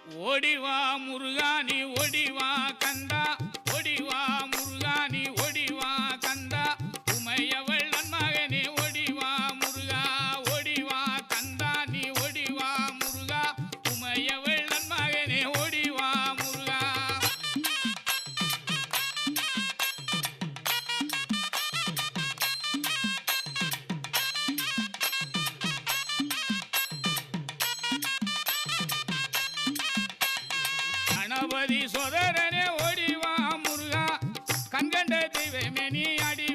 ஓடிவா முருகா நீ ஓடிவா கந்தா, ஓடிவா முருகா நீ ஓடிவா கந்தா, உமையவள் நன்மகனே ஓடிவா முருகா, ஓடிவா கந்தா நீ ஓடிவா முருகா, உமையவள் நன்மகனே ஓடிவா முருகா. கணபதி சோதரனே ஓடிவா முருகா, கண்கண்ட தெய்வமே நீ அடி